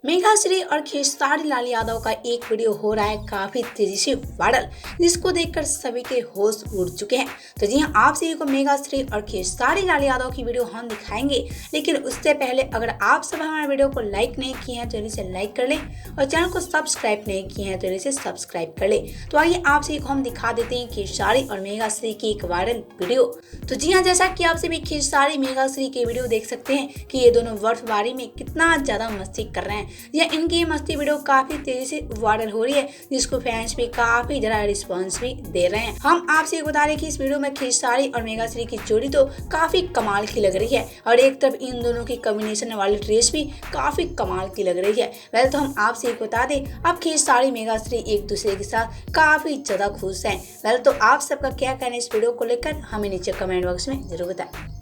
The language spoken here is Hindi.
मेघाश्री और खेसारी लाल यादव का एक वीडियो हो रहा है काफी तेजी से वायरल, जिसको देखकर सभी के होश उड़ चुके हैं। तो जी हाँ, आप सभी को मेघाश्री और खेसारी लाल यादव की वीडियो हम दिखाएंगे, लेकिन उससे पहले अगर आप सब हमारे वीडियो को लाइक नहीं किए हैं तो इसे लाइक कर लें और चैनल को सब्सक्राइब नहीं किए हैं तो इसे सब्सक्राइब कर ले। तो आइए आप सभी को हम दिखा देते हैं खेसारी और मेघाश्री की एक वायरल वीडियो। तो जी हाँ, जैसा कि आप सभी खेसारी मेघाश्री की वीडियो देख सकते हैं कि ये दोनों बर्फबारी में कितना ज्यादा मस्ती कर रहे हैं। यह इनकी मस्ती वीडियो काफी तेजी से वायरल हो रही है, जिसको फैंस भी काफी ज्यादा रिस्पॉन्स भी दे रहे हैं। हम आपसे बता दें कि इस वीडियो में खेसारी और मेघाश्री की जोड़ी तो काफी कमाल की लग रही है और एक तरफ इन दोनों की कॉम्बिनेशन वाली ड्रेस भी काफी कमाल की लग रही है। वैसे तो हम आपसे बता दें, अब खेसारी मेघाश्री एक दूसरे के साथ काफी ज्यादा खुश हैं। वैसे तो आप सबका क्या कहना है इस वीडियो को लेकर, हमें नीचे कमेंट बॉक्स में जरूर बताएं।